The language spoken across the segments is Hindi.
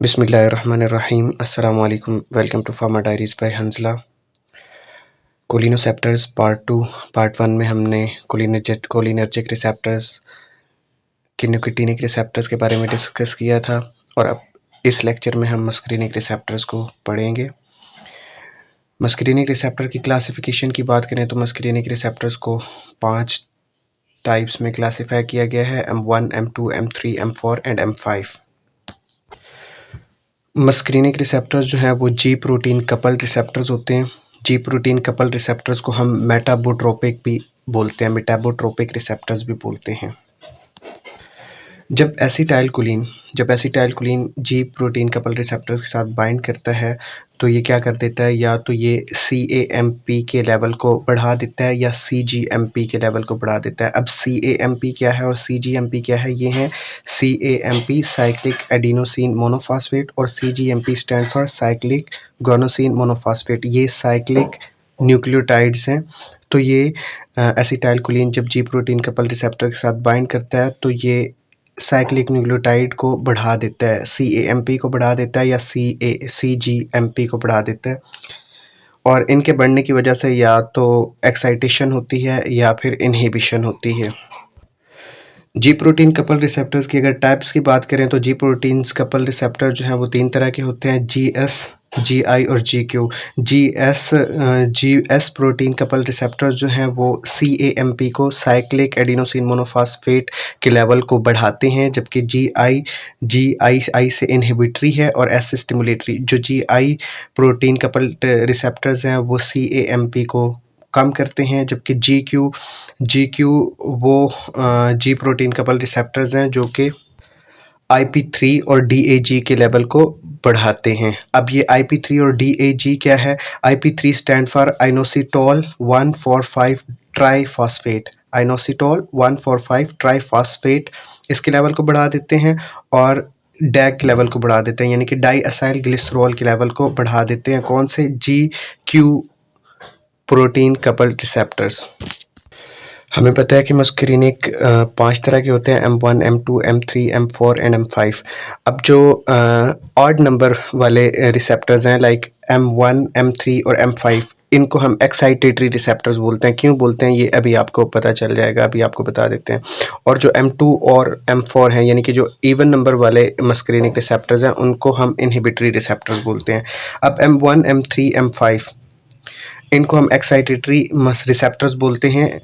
बिस्मिल्लाहिर्रहमानिर्रहीम अस्सलामु अलैकुम। Welcome to pharma diaries by Hanzala. Cholinoceptors part 1 में हमने कोलिनर्जिक रिसेप्टर्स की निकोटीनिक रिसेप्टर्स के बारे में डिस्कस किया था और अब इस लेक्चर में हम मस्करीनिक रिसेप्टर्स को पढ़ेंगे। मस्करीनिक रिसेप्टर की क्लासिफिकेशन की बात करें तो मस्करीनिक रिसेप्टर्स को 5 टाइप्स में क्लासीफाई किया गया है: M1, M2, M3, M4 and M5। मस्करीनिक receptors जो हैं वो जी प्रोटीन कपल रिसेप्टर्स होते हैं। जी प्रोटीन कपल रिसेप्टर्स को हम मेटाबोट्रोपिक भी बोलते हैं, मेटाबोट्रोपिक रिसेप्टर्स भी बोलते हैं। जब एसिटाइलकोलिन जी प्रोटीन कपल रिसेप्टर्स के साथ बाइंड करता है तो ये क्या कर देता है, या तो ये CAMP के लेवल को बढ़ा देता है या CGMP के लेवल को बढ़ा देता है। अब CAMP क्या है और CGMP क्या है? ये हैं CAMP साइक्लिक एडिनोसिन मोनोफॉस्फेट और CGMP stand for cyclic guanosine monophosphate. ये साइक्लिक न्यूक्लियोटाइड्स हैं। तो ये एसिटाइलकोलिन जब जी प्रोटीन कपल रिसेप्टर के साथ बाइंड करता है तो ये साइक्लिक न्यूक्लियोटाइड को बढ़ा देता है, CAMP को बढ़ा देता है या CGMP को बढ़ा देता है। और इनके बढ़ने की वजह से या तो एक्साइटेशन होती है या फिर इनहिबिशन होती है। जी प्रोटीन कपल रिसेप्टर्स की अगर टाइप्स की बात करें तो जी प्रोटीन्स कपल रिसेप्टर जो हैं वो 3 तरह के होते हैं: GS, GI और GQ। GS protein couple receptors जो हैं वो CAMP को साइक्लिक एडिनोसिन मोनोफॉस्फेट के लेवल को बढ़ाते हैं, जबकि GI से इनहिबिटरी है और S से स्टिमुलेटरी। जो GI प्रोटीन कपल रिसेप्टर्स हैं वो CAMP को कम करते हैं, जबकि GQ वो जी प्रोटीन कपल रिसेप्टर्स हैं जो कि IP3 और DAG के लेवल को बढ़ाते हैं। अब ये IP3 और DAG क्या है? IP3 stand for inositol 1,4,5 triphosphate. Inositol 1,4,5 triphosphate इसके लेवल को बढ़ा देते हैं और डैग के लेवल को बढ़ा देते हैं, यानी कि डाई असाइल ग्लिसरॉल के लेवल को बढ़ा देते हैं। कौन से? GQ protein couple receptors. हमें पता है कि मस्करीनिक 5 तरह के होते हैं: M1, M2, M3, M4 and M5। अब जो ऑड नंबर वाले रिसेप्टर्स हैं लाइक M1, M3 और M5, इनको हम एक्साइटेटरी रिसेप्टर्स बोलते हैं। क्यों बोलते हैं ये अभी आपको पता चल जाएगा, अभी आपको बता देते हैं। और जो M2 और M4 हैं, यानी कि जो इवन नंबर वाले मस्करीनिक रिसेप्टर्स हैं, उनको हम इनहिबिटरी रिसेप्टर्स बोलते हैं। अब M1, M3, M5 इनको हम एक्साइटेटरी रिसेप्टर्स बोलते हैं,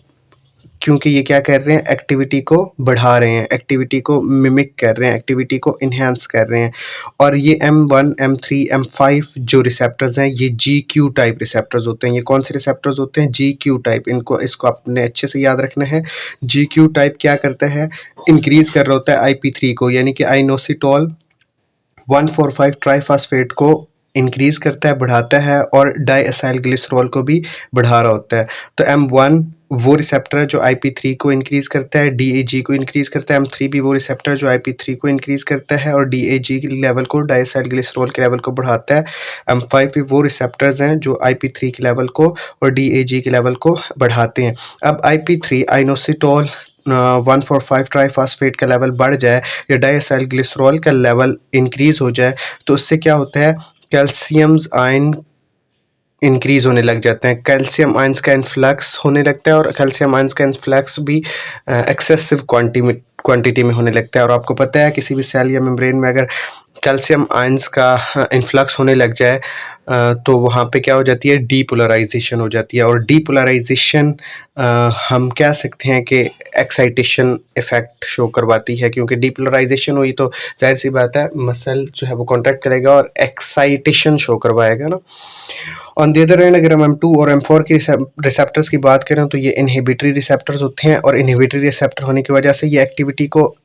क्योंकि ये क्या कर रहे हैं? एक्टिविटी को बढ़ा रहे हैं, एक्टिविटी को मिमिक कर रहे हैं, एक्टिविटी को इन्हेंस कर रहे हैं। और ये M1, M3, M5 जो रिसेप्टर्स हैं ये GQ टाइप रिसेप्टर्स होते हैं। ये कौन से रिसेप्टर्स होते हैं? GQ type. इसको आपने अच्छे से याद रखना है। GQ टाइप क्या करता है? इंक्रीज कर रहा होता है IP3 को, यानी कि आइनोसिटोल 1,4,5 ट्राईफॉस्फेट को इंक्रीज करता है, बढ़ाता है, और डाईएसाइल ग्लिसरॉल को भी बढ़ा रहा होता है। तो M1 वो रिसेप्टर है जो IP3 को इंक्रीज करता है, DAG को इंक्रीज करता है। M3 भी वो रिसेप्टर जो IP3 को इंक्रीज करता है और DAG के लेवल को, डाईएसाइल ग्लिसरॉल के लेवल को बढ़ाता है। M5 भी वो रिसेप्टर्स हैं जो IP3 के लेवल को और DAG के लेवल को बढ़ाते हैं। अब IP3 आइनोसिटोल 1,4,5 ट्राईफॉस्फेट का लेवल बढ़ जाए या डाईएसाइल ग्लिसरॉल का लेवल इंक्रीज हो जाए तो उससे क्या होता है? कैल्शियम्स आयन इंक्रीज होने लग जाते हैं, कैल्शियम आयंस का इन्फ्लक्स होने लगता है, और कैल्शियम आयंस का इन्फ्लक्स भी एक्सेसिव क्वांटिटी में होने लगता है। और आपको पता है किसी भी सेल या मेम्ब्रेन में अगर कैल्शियम आयंस का इन्फ्लक्स होने लग जाए तो वहाँ पे क्या हो जाती है? डीपोलराइजेशन हो जाती है। और डीपोलराइजेशन हम कह सकते हैं कि एक्साइटेशन इफेक्ट शो करवाती है, क्योंकि डीपोलराइजेशन हुई तो जाहिर सी बात है मसल जो है वो कॉन्ट्रैक्ट करेगा और एक्साइटेशन शो करवाएगा ना। ऑन द अदर हैंड अगर हम M2 और M4 के रिसेप्टर्स की बात करें तो ये इनहिबिटरी रिसेप्टर्स होते हैं, और इनहिबिटरी रिसेप्टर होने की वजह से ये एक्टिविटी को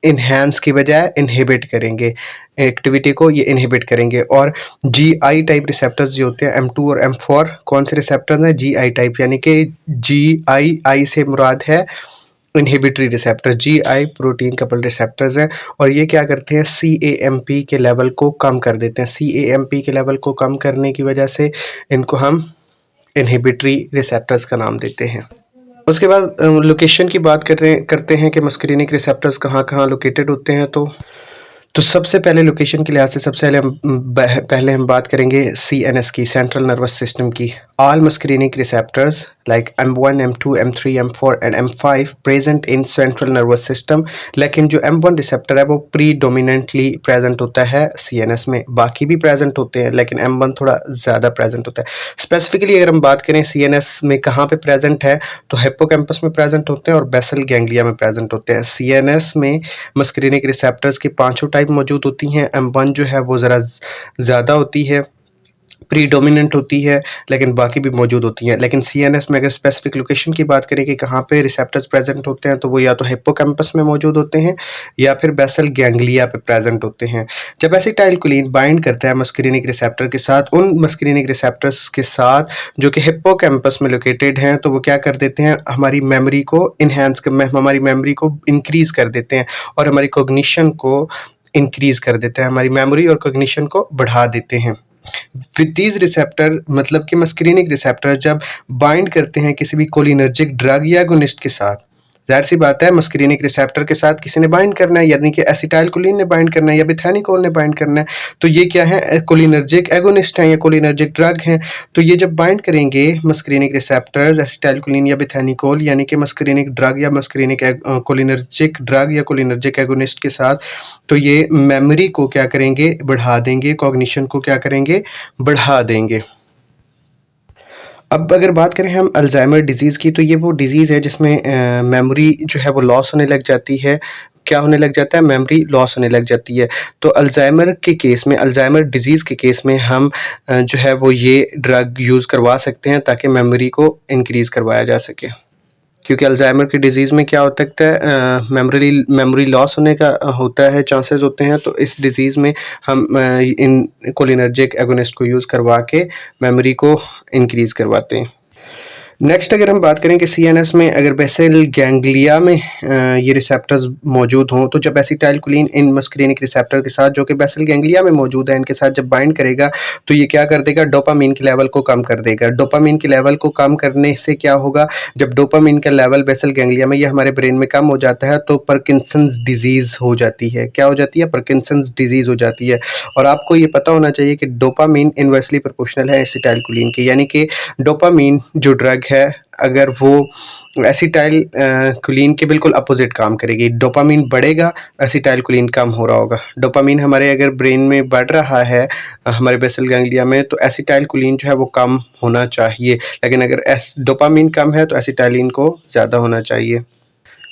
इन्हेंस की बजाय इनहिबिट करेंगे, एक्टिविटी को ये इनहिबिट करेंगे। और GI टाइप रिसेप्टर्स जो होते हैं M2 और M4, कौन से रिसेप्टर्स हैं? GI टाइप, यानी कि GI से मुराद है inhibitory receptor. GI protein couple receptors हैं और ये क्या करते हैं? CAMP के लेवल को कम कर देते हैं। CAMP के लेवल को कम करने की वजह से इनको हम इनहिबिटरी रिसेप्टर्स का नाम देते हैं। उसके बाद लोकेशन की बात करते हैं कि मस्करीनिक रिसेप्टर्स कहाँ कहाँ लोकेटेड होते हैं। तो तो सबसे पहले लोकेशन के लिहाज से सबसे पहले हम बात करेंगे CNS की, सेंट्रल नर्वस सिस्टम की। All muscarinic receptors like M1, M2, M3, M4 and M5 present in central nervous system. लेकिन जो M1 रिसेप्टर है वो प्रीडोमिनेंटली प्रेजेंट होता है CNS में। बाकी भी प्रेजेंट होते हैं लेकिन M1 थोड़ा ज़्यादा प्रेजेंट होता है। स्पेसिफिकली अगर हम बात करें CNS में कहाँ पे प्रेजेंट है, तो हिप्पोकैम्पस में प्रेजेंट होते हैं और बेसल गैंग्लिया में प्रेजेंट होते हैं। CNS में मस्करीनिक रिसेप्टर्स की पांचों टाइप मौजूद होती हैं। M1 जो है वो ज़रा ज़्यादा होती है, प्रीडोमिनेंट होती है, लेकिन बाकी भी मौजूद होती हैं। लेकिन CNS में अगर स्पेसिफिक लोकेशन की बात करें कि कहाँ पे रिसेप्टर्स प्रेजेंट होते हैं, तो वो या तो हिप्पोकैम्पस में मौजूद होते हैं या फिर बेसल गैंग्लिया पे प्रेजेंट होते हैं। जब एसिटाइलकोलिन बाइंड करता है मस्करीनिक रिसेप्टर के साथ, उन मस्करीनिक रिसेप्टर्स के साथ जो कि हिप्पोकैम्पस में लोकेटेड हैं, तो वो क्या कर देते हैं, हमारी मेमोरी को हमारी मेमोरी को इंक्रीज कर देते हैं और हमारी कॉग्निशन को इंक्रीज कर देते हैं, हमारी मेमोरी और कॉग्निशन को बढ़ा देते हैं। विद दीज रिसेप्टर मतलब कि मस्करीनिक रिसेप्टर जब बाइंड करते हैं किसी भी कोलिनर्जिक ड्रग या एगोनिस्ट के साथ, जाहिर सी बात है मस्करीनिक रिसेप्टर के साथ किसी ने बाइंड करना है, यानी कि एसिटाइलकोलिन ने बाइंड करना है या बिथैनिकोल ने बाइंड करना है। तो ये क्या है, कोलिनर्जिक एगोनिस्ट हैं या कोलिनर्जिक ड्रग हैं। तो ये जब बाइंड करेंगे मस्करीनिक रिसेप्टर्स एसिटाइलकोलिन या बिथैनिकोल, यानी कि मस्करीनिक ड्रग या मस्करीनिक कोलिनर्जिक ड्रग या कोलिनर्जिक एगोनिस्ट के साथ, तो ये मेमोरी को क्या करेंगे, बढ़ा देंगे, कॉग्निशन को क्या करेंगे, बढ़ा देंगे। अब अगर बात करें हम अल्जाइमर डिजीज़ की, तो ये वो डिजीज़ है जिसमें मेमोरी जो है वो लॉस होने लग जाती है। क्या होने लग जाता है, मेमोरी लॉस होने लग जाती है। तो अल्जाइमर के केस में, अल्जाइमर डिजीज़ के केस में हम जो है वो ये ड्रग यूज़ करवा सकते हैं ताकि मेमोरी को इंक्रीज़ करवाया जा सके। क्योंकि अल्जाइमर की डिजीज़ में क्या हो सकता है, मेमोरी लॉस होने का होता है, चांसेस होते हैं। तो इस डिजीज़ में हम इन कोलिनर्जिक एगोनिस्ट को यूज़ करवा के मेमोरी को इंक्रीज़ करवाते हैं। नेक्स्ट अगर हम बात करें कि CNS में अगर बेसल गैंग्लिया में ये रिसेप्टर्स मौजूद हों, तो जब एसिटाइलकोलिन इन मस्करीनिक रिसेप्टर के साथ जो कि बेसल गैंग्लिया में मौजूद है, इनके साथ जब बाइंड करेगा, तो ये क्या कर देगा, डोपामिन के लेवल को कम कर देगा। डोपामिन के लेवल को कम करने से क्या होगा, जब डोपामिन का लेवल बेसल गैंग्लिया में या हमारे ब्रेन में कम हो जाता है, तो पार्किंसंस डिजीज़ हो जाती है। क्या हो जाती है, पार्किंसंस डिजीज़ हो जाती है। और आपको ये पता होना चाहिए कि डोपामिन इन्वर्सली प्रोपोर्शनल है एसिटाइलकोलिन के, यानी कि डोपामिन जो ड्रग है अगर वो एसिटाइलकोलिन के बिल्कुल अपोजिट काम करेगी। डोपामिन बढ़ेगा, एसिटाइलकोलिन कम हो रहा होगा। डोपामिन हमारे अगर ब्रेन में बढ़ रहा है हमारे बेसल गैंग्लिया में, तो एसिटाइलकोलिन जो है वो कम होना चाहिए। लेकिन अगर डोपामिन कम है तो एसिटाइलिन को ज़्यादा होना चाहिए।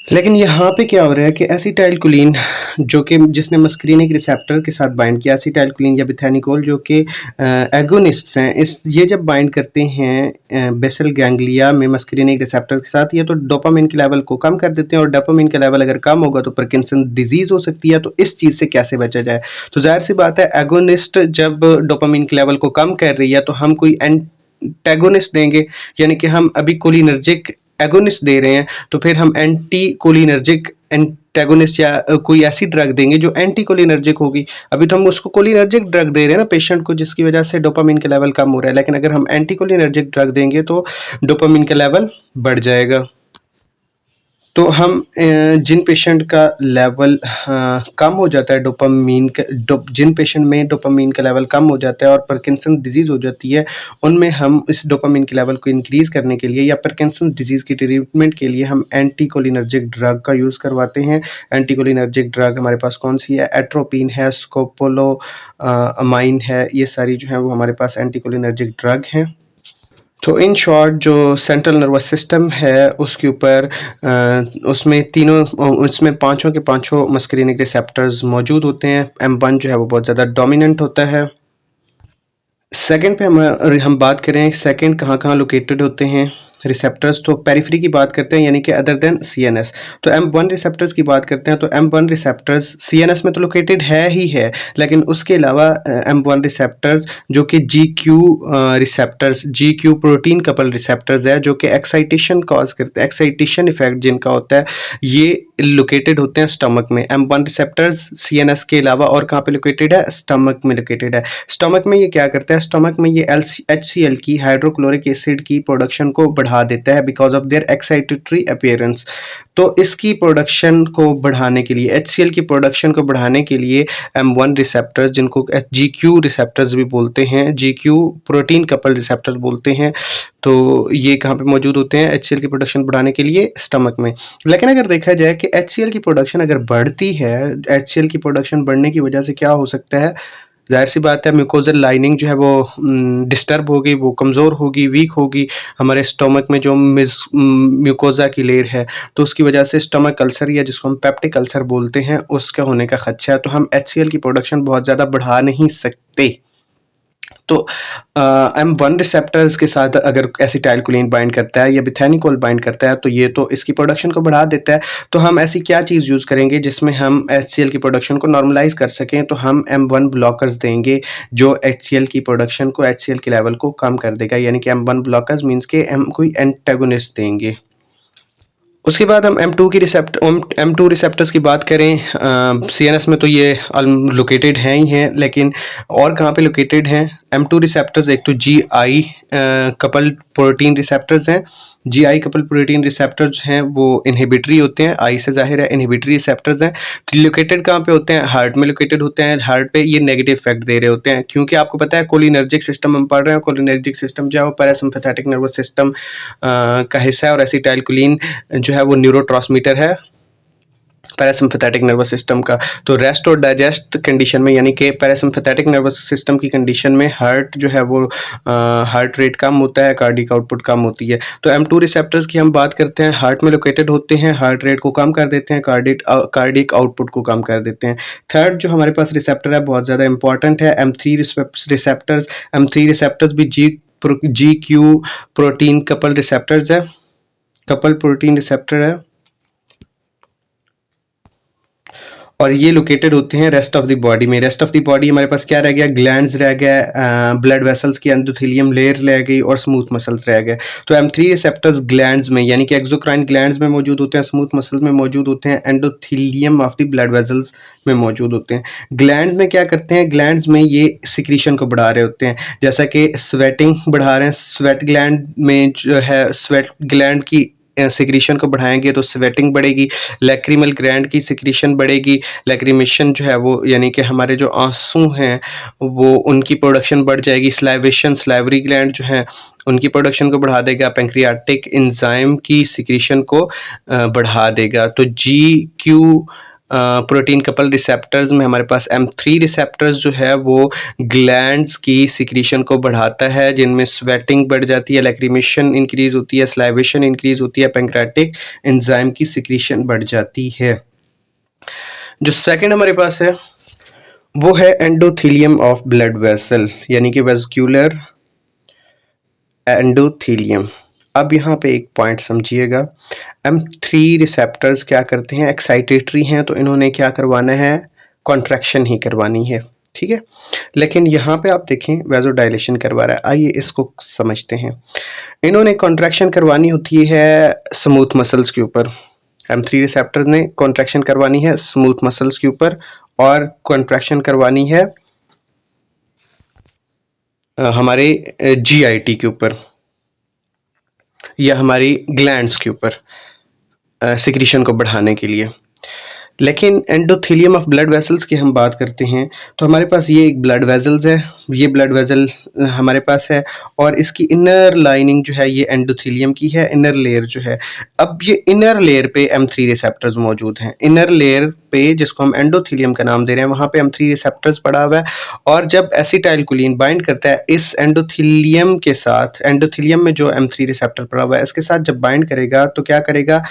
लेकिन यहाँ पे क्या हो रहा है कि एसिटाइलकोलिन जो कि जिसने मस्करीनिक रिसेप्टर के साथ बाइंड किया, एसिटाइलकोलिन या बिथैनिकोल जो कि एगोनिस्ट्स हैं, ये जब बाइंड करते हैं बेसल गैंग्लिया में मस्करीनिक रिसेप्टर के साथ, ये तो डोपामिन के लेवल को कम कर देते हैं और डोपामिन का लेवल अगर कम होगा तो पार्किंसन डिजीज़ हो सकती है। तो इस चीज़ से कैसे बचा जाए, तो जाहिर सी बात है एगोनिस्ट जब डोपामिन के लेवल को कम कर रही है तो हम कोई एंटेगोनिस्ट देंगे, यानी कि हम अभी कोलिनर्जिक एगोनिस्ट दे रहे हैं, तो फिर हम एंटी कोलिनर्जिक एंटेगोनिस्ट या कोई ऐसी ड्रग देंगे जो एंटी कोलिनर्जिक होगी। अभी तो हम उसको कोलिनर्जिक ड्रग दे रहे हैं ना पेशेंट को, जिसकी वजह से डोपामिन का लेवल कम हो रहा है। लेकिन अगर हम एंटी कोलिनर्जिक ड्रग देंगे तो डोपामिन का लेवल बढ़ जाएगा। तो हम जिन पेशेंट का लेवल कम हो जाता है डोपामीन का, जिन पेशेंट में डोपामीन का लेवल कम हो जाता है और पार्किंसन डिजीज़ हो जाती है, उनमें हम इस डोपामीन के लेवल को इंक्रीज़ करने के लिए या पार्किंसन डिजीज़ की ट्रीटमेंट के लिए हम एंटी कोलिनर्जिक ड्रग का यूज़ करवाते हैं। एंटी कोलिनर्जिक ड्रग हमारे पास कौन सी है, एट्रोपिन है, स्कोपोलोमाइन है, ये सारी जो है वो हमारे पास एंटी कोलिनर्जिक ड्रग हैं। तो इन शॉर्ट जो सेंट्रल नर्वस सिस्टम है उसके ऊपर उसमें पांचों के पांचों मस्करीनिक रिसेप्टर्स मौजूद होते हैं। M1 जो है वो बहुत ज़्यादा डोमिनेंट होता है। सेकंड पे हम बात करें, सेकंड कहाँ कहाँ लोकेटेड होते हैं रिसेप्टर्स, तो पेरिफेरी की बात करते हैं, यानी कि अदर देन CNS। तो M1 रिसेप्टर्स की बात करते हैं, तो M1 रिसेप्टर्स CNS में तो लोकेटेड है ही है, लेकिन उसके अलावा M1 रिसेप्टर्स जो कि GQ receptors, GQ protein couple receptors है, जो कि एक्साइटेशन कॉज करते हैं, एक्साइटेशन इफेक्ट जिनका होता है, ये लोकेटेड होते हैं स्टमक में। M1 रिसेप्टर्स CNS के अलावा और कहाँ पे लोकेटेड है, स्टमक में लोकेटेड है। स्टमक में ये क्या करता है, स्टमक में ये HCl की, हाइड्रोक्लोरिक एसिड की प्रोडक्शन को बढ़ा बढ़ा देता है because of their excitatory appearance. तो इसकी प्रोडक्शन को बढ़ाने के लिए, HCl की प्रोडक्शन को बढ़ाने के लिए M1 रिसेप्टर्स, जिनको GQ रिसेप्टर्स भी बोलते हैं, GQ प्रोटीन कपल रिसेप्टर्स बोलते हैं, तो ये कहाँ पे मौजूद होते हैं? HCl की प्रोडक्शन बढ़ाने के लिए स्टमक में। लेकिन अगर देखा जाए कि HCl की प्रोडक्शन अगर बढ़ती है, HCl की प्रोडक्शन बढ़ने की वजह से क्या हो सकता है? ज़ाहिर सी बात है म्यूकोजल लाइनिंग जो है वो डिस्टर्ब होगी, वो कमज़ोर होगी, वीक होगी। हमारे स्टमक में जो म्यूकोज़ा की लेयर है, तो उसकी वजह से स्टमक अल्सर या जिसको हम पेप्टिक अल्सर बोलते हैं, उसका होने का खदशा है। तो हम HCl की प्रोडक्शन बहुत ज़्यादा बढ़ा नहीं सकते। तो M1 रिसेप्टर्स के साथ अगर एसिटाइलकोलिन बाइंड करता है या बिथैनिकोल बाइंड करता है, तो ये तो इसकी प्रोडक्शन को बढ़ा देता है। तो हम ऐसी क्या चीज़ यूज़ करेंगे जिसमें हम HCl की प्रोडक्शन को नॉर्मलाइज़ कर सकें? तो हम M1 ब्लॉकर्स देंगे, जो HCl की प्रोडक्शन को, HCl के लेवल को कम कर देगा। यानी कि M1 ब्लॉकर्स मीन्स के हम कोई एंटागोनिस्ट देंगे। उसके बाद हम M2 रिसेप्टर्स की बात करें, CNS में तो ये लोकेटेड हैं ही हैं, लेकिन और कहाँ पे लोकेटेड हैं? M2 रिसेप्टर्स एक तो GI कपल प्रोटीन रिसेप्टर्स हैं। GI कपल प्रोटीन रिसेप्टर्स हैं वो इनहिबिटरी होते हैं, आई से जाहिर है इनहिबिटरी रिसेप्टर्स हैं। तो लोकेटेड कहाँ पे होते हैं? हार्ट में लोकेटेड होते हैं। हार्ट पे ये नेगेटिव इफेक्ट दे रहे होते हैं, क्योंकि आपको पता है कोलिनर्जिक सिस्टम हम पढ़ रहे हैं। कोलिनर्जिक सिस्टम जो है वो पैरासिम्पैथेटिक नर्वस सिस्टम का हिस्सा है, और एसिटाइलकोलिन जो है वो न्यूरोट्रांसमीटर है पैरासिम्पैथेटिक नर्वस सिस्टम का। तो रेस्ट और डाइजेस्ट कंडीशन में, यानी कि पैरासिम्पैथेटिक नर्वस सिस्टम की कंडीशन में हार्ट जो है वो हार्ट रेट कम होता है, कार्डिक आउटपुट कम होती है। तो M2 रिसेप्टर्स की हम बात करते हैं, हार्ट में लोकेटेड होते हैं, हार्ट रेट को कम कर देते हैं, कार्डिक आउटपुट को कम कर देते हैं। थर्ड जो हमारे पास रिसेप्टर है बहुत ज़्यादा इंपॉर्टेंट है, M3 रिसेप्टर्स। M3 रिसेप्टर्स भी GQ प्रोटीन कपल रिसेप्टर्स है, कपल प्रोटीन रिसेप्टर है, और ये लोकेटेड होते हैं रेस्ट ऑफ द बॉडी में। रेस्ट ऑफ द बॉडी हमारे पास क्या रह गया? ग्लैंड्स रह गया, ब्लड वेसल्स की एंडोथेलियम लेयर रह गई, और स्मूथ मसल्स रह गए। तो M3 रिसेप्टर्स ग्लैंड्स में, यानी कि एक्सोक्राइन ग्लैंड्स में मौजूद होते हैं, स्मूथ मसल्स में मौजूद होते हैं, endothelium of the blood vessels में मौजूद होते हैं। ग्लैंड्स में क्या करते हैं? ग्लैंड्स में ये सिक्रीशन को बढ़ा रहे होते हैं, जैसा कि स्वेटिंग बढ़ा रहे हैं। स्वेट ग्लैंड में जो है, स्वेट ग्लैंड की सिक्रीशन को बढ़ाएंगे तो स्वेटिंग बढ़ेगी। लैक्रिमल ग्लैंड की सिक्रीशन बढ़ेगी। लैक्रिमेशन जो है वो, यानी कि हमारे जो आंसू हैं वो, उनकी प्रोडक्शन बढ़ जाएगी। स्लाइवेशन, स्लाइवरी ग्लैंड जो है उनकी प्रोडक्शन को बढ़ा देगा। पैंक्रियाटिक एंजाइम की सिक्रीशन को बढ़ा देगा। तो GQ प्रोटीन कपल रिसेप्टर्स में हमारे पास M3 रिसेप्टर्स जो है वो ग्लैंड्स की सिक्रीशन को बढ़ाता है, जिनमें स्वेटिंग बढ़ जाती है, लैक्रिमेशन इंक्रीज होती है, स्लाइवेशन इंक्रीज होती है, पैंक्रियाटिक एंजाइम की सिक्रीशन बढ़ जाती है। जो सेकंड हमारे पास है वो है एंडोथेलियम ऑफ ब्लड वेसल, यानी कि वेस्क्यूलर एंडोथेलियम। अब यहाँ पे एक पॉइंट समझिएगा, M3 रिसेप्टर्स क्या करते हैं? एक्साइटेटरी हैं, तो इन्होंने क्या करवाना है? कॉन्ट्रैक्शन ही करवानी है, ठीक है। लेकिन यहाँ पे आप देखें वेजोडाइलेशन करवा रहा है। आइए इसको समझते हैं। इन्होंने कॉन्ट्रैक्शन करवानी होती है स्मूथ मसल्स के ऊपर। M3 रिसेप्टर्स ने कॉन्ट्रैक्शन करवानी है स्मूथ मसल्स के ऊपर, और कॉन्ट्रैक्शन करवानी है हमारे GIT के ऊपर या हमारी ग्लैंड्स के ऊपर सिक्रीशन को बढ़ाने के लिए। लेकिन एंडोथेलियम ऑफ ब्लड वेसल्स की हम बात करते हैं, तो हमारे पास ये एक ब्लड वेसल्स है, ये ब्लड वेसल हमारे पास है, और इसकी इनर लाइनिंग जो है ये एंडोथेलियम की है, इनर लेयर जो है। अब ये इनर लेयर पे M3 रिसेप्टर्स मौजूद हैं। इनर लेयर पे, जिसको हम एंडोथेलियम का नाम दे रहे हैं, वहाँ पे M3 रिसेप्टर्स पड़ा हुआ है, और जब एसिटाइलकोलिन बाइंड करता है इस एंडोथेलियम के साथ, एंडोथेलियम में जो M3 रिसेप्टर पड़ा हुआ है इसके साथ जब बाइंड करेगा तो क्या करेगा?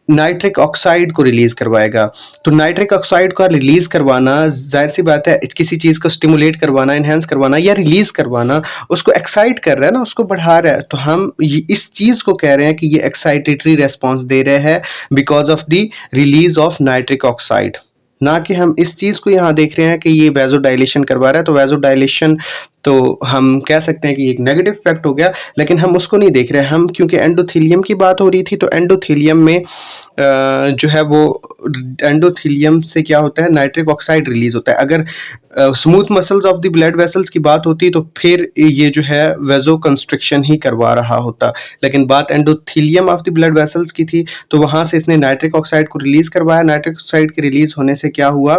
नाइट्रिक ऑक्साइड को रिलीज करवाएगा। तो नाइट्रिक ऑक्साइड को रिलीज करवाना, जाहिर सी बात है, किसी चीज को स्टिमुलेट करवाना, एनहेंस करवाना या रिलीज करवाना, उसको एक्साइट कर रहा है ना, उसको बढ़ा रहा है। तो हम इस चीज को कह रहे हैं कि ये एक्साइटेटरी रेस्पॉन्स दे रहे हैं because of the release of nitric oxide, ना कि हम इस चीज को यहाँ देख रहे हैं कि ये वेजोडाइलेशन करवा रहा है। तो वेजोडाइलेशन तो हम कह सकते हैं कि एक नेगेटिव इफेक्ट हो गया, लेकिन हम उसको नहीं देख रहे हैं। हम क्योंकि एंडोथेलियम की बात हो रही थी, तो एंडोथेलियम में जो है वो एंडोथेलियम से क्या होता है, नाइट्रिक ऑक्साइड रिलीज होता है। अगर smooth muscles of the blood vessels की बात होती तो फिर ये जो है वेजो कंस्ट्रिक्शन ही करवा रहा होता, लेकिन बात endothelium of the blood vessels की थी, तो वहां से इसने नाइट्रिक ऑक्साइड को रिलीज करवाया। नाइट्रिक ऑक्साइड के रिलीज होने से क्या हुआ,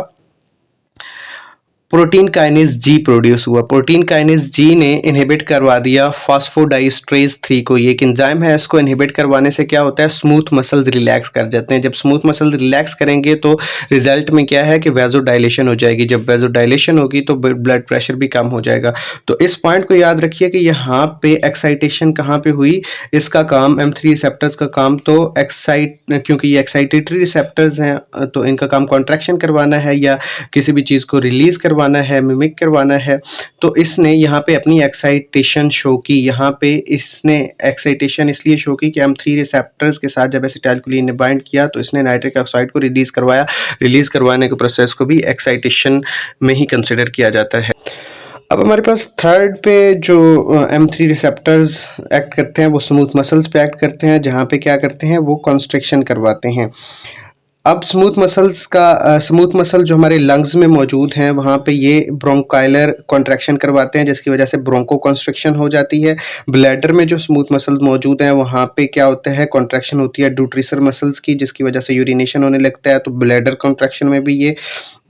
प्रोटीन काइनेज जी प्रोड्यूस हुआ। प्रोटीन काइनेज जी ने इनहिबिट करवा दिया फास्फोडाइस्ट्रेज 3 को। ये एक एंजाइम है, इसको इनहिबिट करवाने से क्या होता है, स्मूथ मसल्स रिलैक्स कर जाते हैं। जब स्मूथ मसल्स रिलैक्स करेंगे तो रिजल्ट में क्या है कि वेजो डायलेशन हो जाएगी। जब वेजो डायलेशन होगी तो ब्लड प्रेशर भी कम हो जाएगा। तो इस पॉइंट को याद रखिए कि यहाँ पे एक्साइटेशन कहाँ पे हुई, इसका काम M3 रिसेप्टर्स का काम तो क्योंकि ये एक्साइटेटरी रिसेप्टर्स हैं तो इनका काम कॉन्ट्रैक्शन करवाना है या किसी भी चीज़ को रिलीज करवाना है, मिमिक करवाना है। तो इसने यहाँ पे अपनी एक्साइटेशन शो की। यहाँ पे इसने एक्साइटेशन इसलिए शो की कि M3 रिसेप्टर्स के साथ जब एसिटाइलकोलिन ने बाइंड किया तो इसने नाइट्रिक ऑक्साइड को रिलीज करवाया। रिलीज करवाने के प्रोसेस को भी एक्साइटेशन में ही कंसिडर किया जाता है। अब हमारे पास थर्ड पे जो M3 रिसेप्टर्स एक्ट करते हैं वो स्मूथ मसल्स पे एक्ट करते हैं, जहाँ पे क्या करते हैं वो कॉन्स्ट्रिक्शन करवाते हैं। अब स्मूथ मसल जो हमारे लंग्स में मौजूद हैं वहाँ पे ये ब्रोंकाइलर कॉन्ट्रैक्शन करवाते हैं, जिसकी वजह से ब्रोंको कॉन्स्ट्रिक्शन हो जाती है। ब्लैडर में जो स्मूथ मसल्स मौजूद हैं वहाँ पे क्या होता है, कॉन्ट्रैक्शन होती है डूट्रिसर मसल्स की, जिसकी वजह से यूरिनेशन होने लगता है। तो ब्लैडर कॉन्ट्रैक्शन में भी ये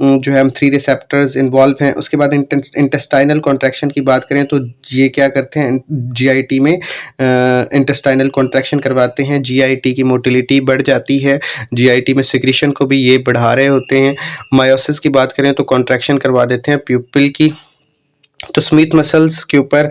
जो है M3 रिसेप्टर्स इन्वॉल्व हैं। उसके बाद इंटेस्टाइनल कॉन्ट्रैक्शन की बात करें तो ये क्या करते हैं, GIT में इंटेस्टाइनल कॉन्ट्रैक्शन करवाते हैं। GIT की मोटिलिटी बढ़ जाती है, GIT में सिक्रीशन को भी ये बढ़ा रहे होते हैं। मायोसिस की बात करें तो कॉन्ट्रैक्शन करवा देते हैं प्यूपिल की। तो स्मूथ मसल्स के ऊपर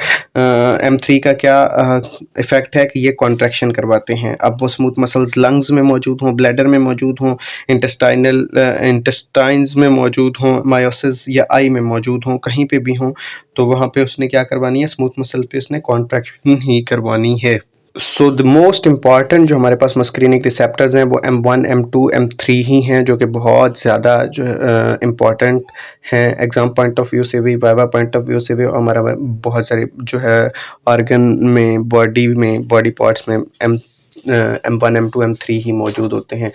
M3 का क्या इफेक्ट है कि ये कॉन्ट्रैक्शन करवाते हैं। अब वो स्मूथ मसल्स लंग्स में मौजूद हों, ब्लैडर में मौजूद हों, इंटेस्टाइन्स में मौजूद हों, मायोसिस या आई में मौजूद हों, कहीं पे भी हों, तो वहाँ पे उसने क्या करवानी है, स्मूथ मसल पे उसने कॉन्ट्रैक्शन ही करवानी है। सो द मोस्ट इम्पॉर्टेंट जो हमारे पास मस्क्रीनिक रिसेप्टर्स हैं वो M1, M2, M3 ही हैं, जो कि बहुत ज़्यादा जो इम्पॉर्टेंट हैं एग्ज़ाम पॉइंट ऑफ व्यू से भी, वाइवा पॉइंट ऑफ व्यू से भी, और हमारा बहुत सारे जो है ऑर्गन में, बॉडी में, बॉडी पार्ट्स में M1, M2, M3 ही मौजूद होते हैं।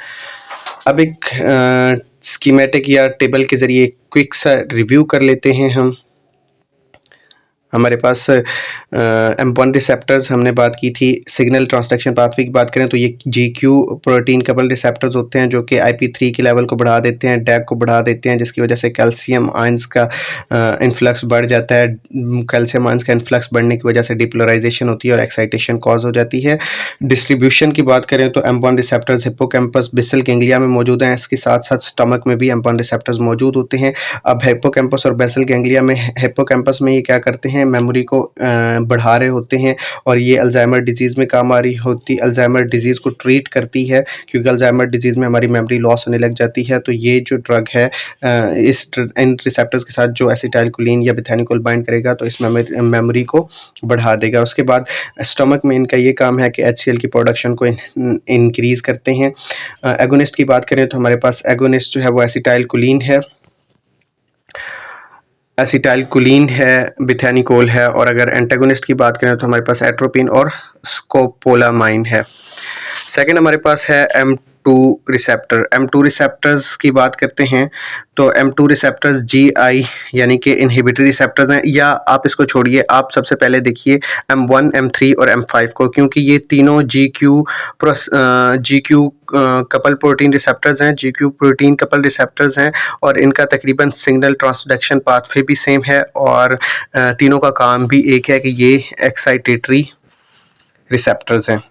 अब एक स्कीमेटिक या टेबल के ज़रिए क्विक सा रिव्यू कर लेते हैं हम। हमारे पास M1 रिसेप्टर्स हमने बात की थी। सिग्नल ट्रांसडक्शन पाथवे की बात करें तो ये GQ प्रोटीन कपल रिसेप्टर्स होते हैं जो कि IP3 के लेवल को बढ़ा देते हैं, डैक को बढ़ा देते हैं, जिसकी वजह से कैल्शियम आयंस का इन्फ्लक्स बढ़ जाता है। कैल्शियम आयंस का इन्फ्लक्स बढ़ने की वजह से डिपोलराइजेशन होती है और एक्साइटेशन कॉज हो जाती है। डिस्ट्रीब्यूशन की बात करें तो M1 receptors hippocampus basal ganglia में मौजूद हैं, इसके साथ साथ स्टमक में भी M1 रिसेप्टर्स मौजूद होते हैं। अब हिप्पोकैम्पस और बेसल गैंग्लिया में, हिप्पोकैम्पस में ये क्या करते हैं, मेमोरी को बढ़ा रहे होते हैं और ये अल्जाइमर डिजीज़ में काम आ रही होती, अल्जाइमर डिजीज़ को ट्रीट करती है, क्योंकि अल्जाइमर डिजीज़ में हमारी मेमोरी लॉस होने लग जाती है। तो ये जो ड्रग है इन रिसेप्टर्स के साथ जो एसिटाइलकोलिन या बिथैनिकोल बाइंड करेगा तो इस मेमोरी को बढ़ा देगा। उसके बाद स्टमक में इनका ये काम है कि HCl की प्रोडक्शन को इंक्रीज़ करते हैं। एगोनिस्ट की बात करें तो हमारे पास एगोनिस्ट जो है वो एसिटाइलकोलिन है, एसिटाइलकोलिन है, बिथैनिकोल है, और अगर एंटागोनिस्ट की बात करें तो हमारे पास एट्रोपिन और स्कोपोलामाइन है। सेकेंड हमारे पास है M2 रिसेप्टर। M2 रिसेप्टर्स की बात करते हैं तो M2 रिसेप्टर्स GI यानी कि इनहिबिटरी रिसेप्टर्स हैं, या आप इसको छोड़िए, आप सबसे पहले देखिए M1, M3 और M5 को, क्योंकि ये तीनों GQ कपल प्रोटीन रिसेप्टर्स हैं, GQ प्रोटीन कपल रिसेप्टर्स हैं, और इनका तकरीबन सिग्नल ट्रांसडक्शन पाथवे भी सेम है, और तीनों का काम भी एक है कि ये एक्साइटेटरी रिसेप्टर्स हैं।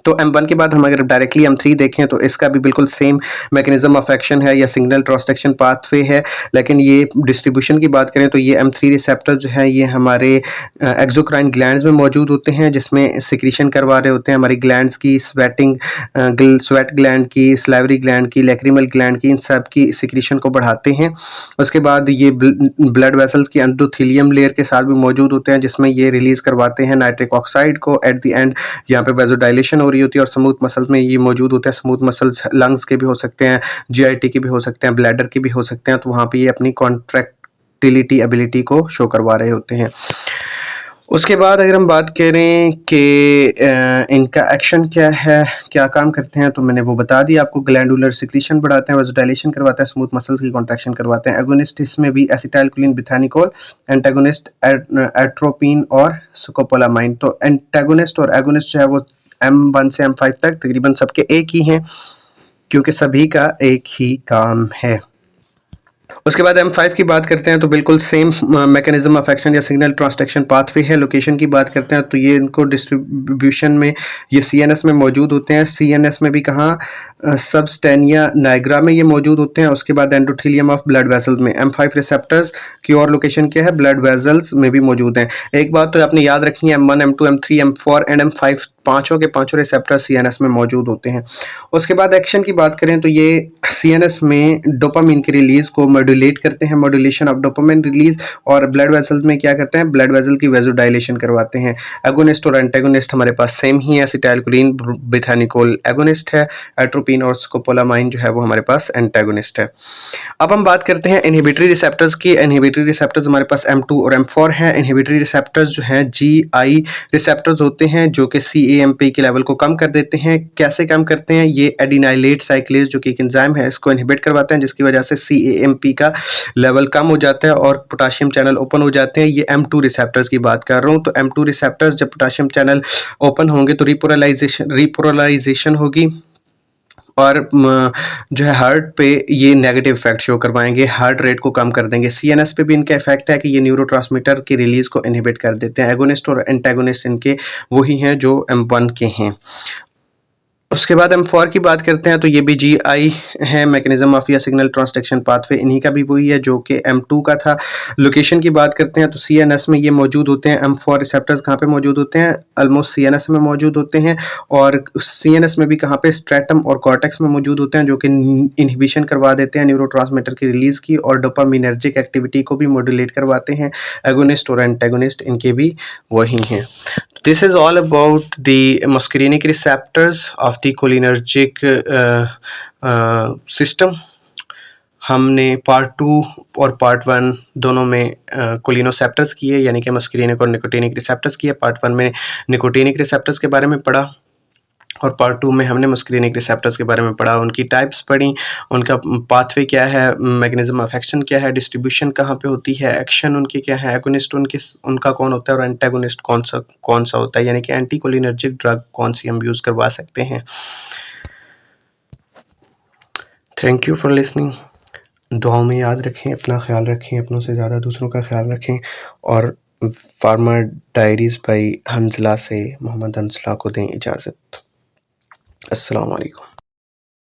तो M1 के बाद हम अगर डायरेक्टली M3 देखें तो इसका भी बिल्कुल सेम मैकेनिज्म ऑफ एक्शन है या सिग्नल ट्रांसडक्शन पाथवे है, लेकिन ये डिस्ट्रीब्यूशन की बात करें तो ये M3 रिसेप्टर जो है ये हमारे एक्सोक्राइन ग्लैंड्स में मौजूद होते हैं, जिसमें सिक्रीशन करवा रहे होते हैं हमारी ग्लैंड्स की, स्वेट ग्लैंड की, स्लाइवरी ग्लैंड की, लैक्रिमल ग्लैंड की, इन सब की सिक्रीशन को बढ़ाते हैं। उसके बाद ये ब्लड वेसल्स की एंडोथेलियम लेयर के साथ भी मौजूद होते हैं, जिसमें ये रिलीज करवाते हैं नाइट्रिक ऑक्साइड को। एट द एंड यहाँ पे वेजोडाइलेशन हो रही होती है, और स्मूथ मसल्स में ये मौजूद होते हैं। स्मूथ मसल्स लंग्स के भी हो सकते हैं, GIT के भी हो सकते हैं, ब्लैडर के भी हो सकते हैं, तो वहाँ पे ये अपनी मोटिलिटी एबिलिटी को शो करवा रहे होते हैं। उसके बाद अगर हम बात करें कि इनका एक्शन क्या है, क्या काम करते हैं, तो मैंने वो बता दिया आपको। ग्लैंडुलर सिक्रीशन बढ़ाते हैं, वासोडाइलेशन करवाते हैं, स्मूथ मसल्स की कॉन्ट्रैक्शन करवाते हैं। एगोनिस्ट इसमें भी एसिटाइलकोलिन, बिथानिकोल, एंटागोनिस्ट एट्रोपिन और स्कोपोलामाइन। तो एंटागोनिस्ट और एगोनिस्ट जो है वो M1 से M5 तक तकरीबन सबके एक ही हैं, क्योंकि सभी का एक ही काम है। उसके बाद M5 की बात करते हैं तो बिल्कुल सेम मैकेनिज्म ऑफ एक्शन या सिग्नल ट्रांसडक्शन पाथवे है। लोकेशन की बात करते हैं तो ये इनको डिस्ट्रीब्यूशन में ये CNS में मौजूद होते हैं। CNS में भी कहाँ, सबस्टेनिया नाइग्रा में ये मौजूद होते हैं। उसके बाद एंडोथेलियम ऑफ ब्लड वेसल्स में। M5 रिसेप्टर्स की और लोकेशन क्या है, ब्लड वेसल्स में भी मौजूद हैं। एक बात तो आपने याद रखनी है, M1, M2, M3, M4 and M5 पाँचों के पाँचों रिसेप्टर CNS में मौजूद होते हैं। उसके बाद एक्शन की बात करें तो ये CNS में डोपामिन की रिलीज को मॉड्यूलेट करते हैं, मॉड्यूलेशन ऑफ डोपामिन रिलीज, और ब्लड वेसल्स में क्या करते हैं, ब्लड वेसल की वेसोडाइलेशन करवाते हैं। एगोनिस्ट और एंटागोनिस्ट हमारे पास सेम ही है। एसिटाइलकोलिन बिथानिकोल एगोनिस्ट है, एट्रोपिन और स्कोपोलामाइन जो है वो हमारे पास एंटागोनिस्ट है। अब हम बात करते हैं इनहिबिटरी रिसेप्टर्स की। इनहिबिटरी रिसेप्टर्स हमारे पास M2 और M4 हैं। इनहिबिटरी रिसेप्टर्स जो हैं GI रिसेप्टर्स होते हैं, जो कि CAMP के लेवल को कम कर देते हैं। कैसे कम करते हैं, ये एडिनाइलेट साइक्लेज जो कि एक एंजाइम है, इसको इनहिबिट करवाते हैं, जिसकी वजह से CAMP का लेवल कम हो जाता है और पोटाशियम चैनल ओपन हो जाते हैं। ये M2 रिसेप्टर्स की बात कर रहा हूँ। तो M2 रिसेप्टर्स जब पोटाशियम चैनल ओपन होंगे तो रिपोलराइजेशन होगी, और जो है हार्ट पे ये नेगेटिव इफेक्ट शो करवाएंगे, हार्ट रेट को कम कर देंगे। CNS पे भी इनका इफेक्ट है कि ये न्यूरोट्रांसमीटर की रिलीज को इनहिबिट कर देते हैं। एगोनिस्ट और एंटागोनिस्ट इनके वही हैं जो M1 के हैं। उसके बाद M4 की बात करते हैं तो ये भी GI है, मैकेनिज्म ऑफ या सिग्नल ट्रांसडक्शन पाथवे, इन्हीं का भी वही है जो कि M2 का था। लोकेशन की बात करते हैं तो CNS में ये मौजूद होते हैं। M4 रिसेप्टर्स कहाँ पे मौजूद होते हैं, ऑलमोस्ट CNS में मौजूद होते हैं, और CNS में भी कहाँ पे, स्ट्रेटम और कॉर्टेक्स में मौजूद होते हैं, जो कि इनहिबिशन करवा देते हैं न्यूरोट्रांसमीटर की रिलीज की, और डोपामिनर्जिक एक्टिविटी को भी मॉड्यूलेट करवाते हैं। एगोनिस्ट और एंटागोनिस्ट इनके भी वही हैं। This is all about the muscarinic receptors of the cholinergic system. हमने पार्ट 2 और पार्ट 1 दोनों में कोलिनोसेप्टर्स किए, यानी कि मस्करीनिक और निकोटिनिक रिसेप्टर्स किए। पार्ट 1 में निकोटिनिक रिसेप्टर्स के बारे में पढ़ा, और पार्ट 2 में हमने मस्करीनिक रिसेप्टर्स के बारे में पढ़ा, उनकी टाइप्स पढ़ी, उनका पाथवे क्या है, मैकेनिज्म ऑफ एक्शन क्या है, डिस्ट्रीब्यूशन कहाँ पे होती है, एक्शन उनके क्या है, एगोनिस्ट उनका कौन होता है, और एंटागोनिस्ट कौन सा होता है, यानी कि एंटी कोलिनर्जिक ड्रग कौन सी हम यूज़ करवा सकते हैं। Thank you for listening. दुआओं में याद रखें, अपना ख्याल रखें, अपनों से ज़्यादा दूसरों का ख्याल रखें, और फार्मर डायरीज़ बाई हंजला से मोहम्मद हंजला को दें इजाज़त। अस्सलाम वालेकुम।